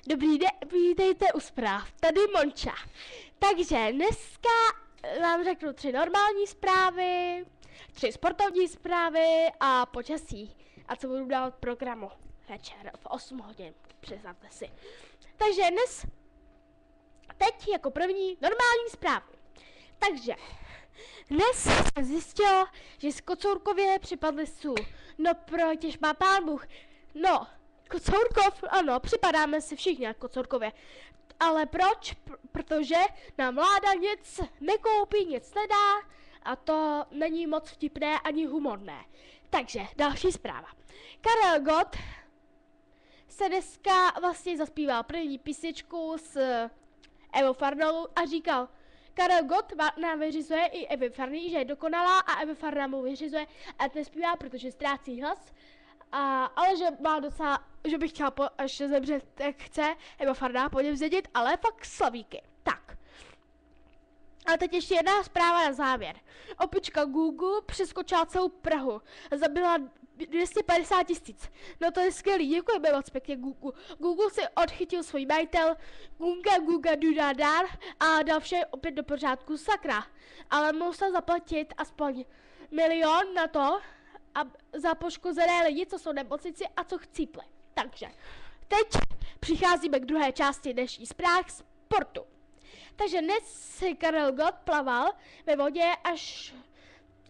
Dobrý den, vítejte u zpráv, tady Monča. Takže dneska vám řeknu 3 normální zprávy, 3 sportovní zprávy a počasí. A co budu dávat programu večer v 8 hodin, představte si. Takže teď jako první normální zprávy. Takže dnes jsem zjistil, že z Kocourkově připadly sůl. No protěž má pán Bůh. No, Kocourkov, ano, připadáme si všichni na Kocourkově. Ale proč? Protože nám vláda nic nekoupí, nic nedá a to není moc vtipné ani humorné. Takže další zpráva. Karel Gott se dneska vlastně zaspíval první písničku s Evou Farnou a říkal, Karel Gott nám vyřizuje i Evy Farný, že je dokonalá a Eva Farná mu vyřizuje a nespívá, protože ztrácí hlas. Ale že má docela, že bych chtěla, až zemře, tak chce Eva Farná po něm zdědit, ale fakt slavíky. Tak. A teď ještě jedna zpráva na závěr. Opička Google přeskočila celou Prahu. Zabila 250 000. No to je skvělý, děkujeme moc pěkně Google. Google si odchytil svůj majitel, Gunga Dudadar a dal vše opět do pořádku, sakra. Ale musel zaplatit aspoň 1 000 000 na to, a za poškozené lidi, co jsou nemocnici a co chcípli. Takže teď přicházíme k druhé části dnešní zpráv sportu. Takže dnes si Karel Gott plaval ve vodě, až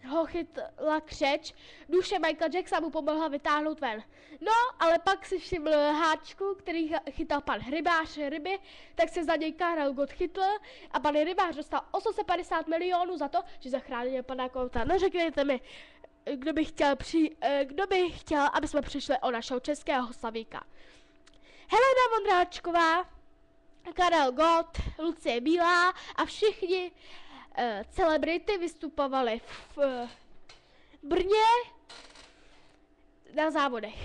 ho chytla křeč. Duše Michael Jacksona mu pomohla vytáhnout ven. No, ale pak si všiml háčku, který chytal pan rybář ryby, tak se za něj Karel Gott chytl a pan rybář dostal 850 milionů za to, že zachránil pana Kouta. No řekněte mi, kdo by chtěl, aby jsme přišli o našeho českého slavíka. Helena Vondráčková, Karel Gott, Lucie Bílá a všichni celebrity vystupovali v Brně na závodech.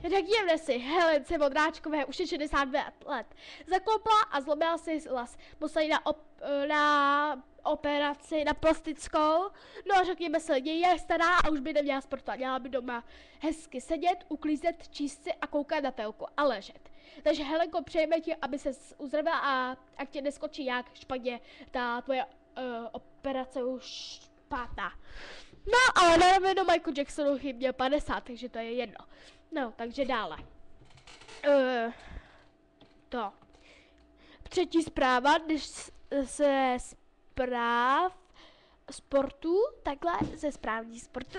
Řekněme si, Helence Vondráčkové už je 62 let. Zaklopla a zlomila si hlas. Museli na operaci, na plastickou. No a řekněme si, je stará a už by neměla sportovat. Měla by doma hezky sedět, uklízet, číst si a koukat na telku a ležet. Takže Helenko, přejeme ti, aby se uzdravila a ať tě neskočí jak špatně ta tvoje operace už špatná. No, ale na rovinu Michael Jacksonu měl 50, takže to je jedno. No, takže dále. Třetí zpráva, když se zpráv sportu, takhle ze správní sportu.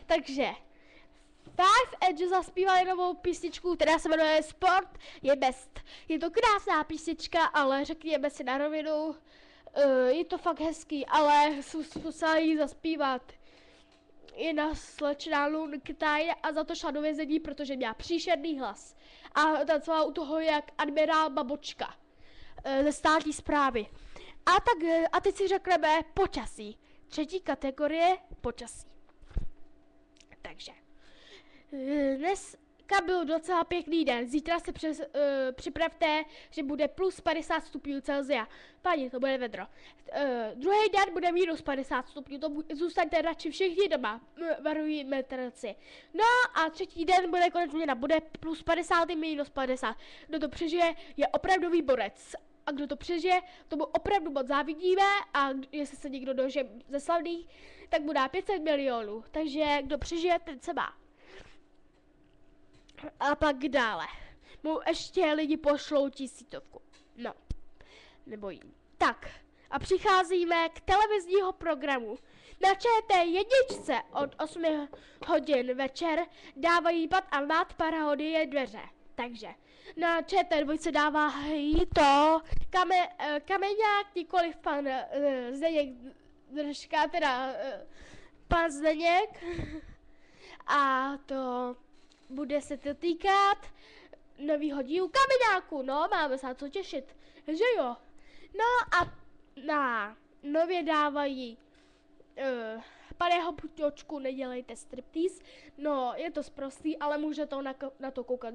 Takže Five Edge zaspívali novou písničku, která se jmenuje Sport je best. Je to krásná písnička, ale řekněme si na rovinu, je to fakt hezký, ale musela jí zaspívat jedna slečna Lunketaj a za to šla do vězení, protože měla příšerný hlas. A tancovala u toho jak admirál Babočka ze státní správy. A teď si řekneme počasí. Třetí kategorie počasí. Takže dneska byl docela pěkný den. Zítra se připravte, že bude plus 50 stupňů Celsia. Páni, to bude vedro. Druhý den bude minus 50 stupňů, zůstaňte radši všichni doma, varují meteorolozi. No a třetí den bude konec měna, bude plus 50 i minus 50. Kdo to přežije, je opravdový borec. A kdo to přežije, tomu opravdu moc závidíme a jestli se někdo dožije ze slavných, tak mu dá 500 milionů. Takže kdo přežije, ten se má. A pak dále. Mu ještě lidi pošlou 1000. No, nebojím. Tak, a přicházíme k televizního programu. Na ČT1 od 8 hodin večer dávají Pat a Mat parodie dveře. Takže na ČT2 dávají to Kameňák, nikoliv pan Zdeněk Držka, teda pan Zdeněk. A to bude se to týkat novýho dílu Kameňáku, no, máme se na co těšit, že jo. No a na nově dávají Paného Puťočku, nedělejte striptease. No, je to sprostý, ale může to na to koukat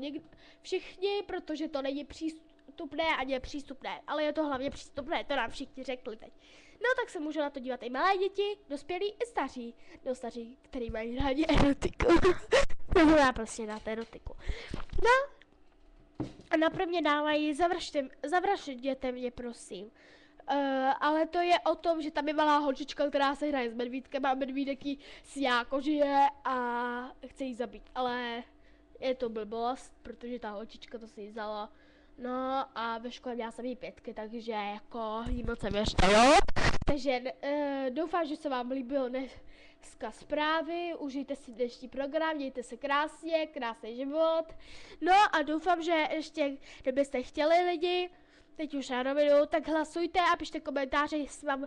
všichni, protože to není přístupné ani je přístupné, ale je to hlavně přístupné, to nám všichni řekli teď. No, tak se můžou na to dívat i malé děti, dospělí i staří. No, staří, který mají rádi erotiku. To znamená prostě na erotiku. No, A naprv dávají, zavražděte mě, prosím. Ale to je o tom, že tam je malá holčička, která se hraje s medvídkem a medvídek jí sjáko žije a chce jí zabít. Ale je to blbost, protože ta holčička to si jí vzala. No a ve škole měla jsem jí 5, takže jako jí moc nevěřte. Takže doufám, že se vám líbil dneska zprávy, užijte si dnešní program, mějte se krásně, krásný život. No a doufám, že ještě, kdybyste chtěli lidi, teď už na rovinu, tak hlasujte a pište komentáře, jestli vám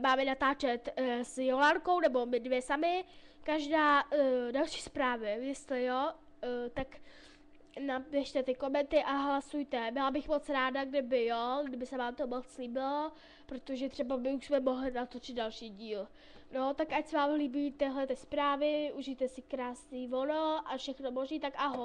máme natáčet s Jolánkou nebo my dvě sami. Každá další zprávy, jestli jo, tak napište ty komenty a hlasujte. Byla bych moc ráda, kdyby se vám to moc líbilo, protože třeba by už jsme mohli natočit další díl. No, tak ať se vám líbí tyhle zprávy, užijte si krásný volno a všechno možný, tak ahoj.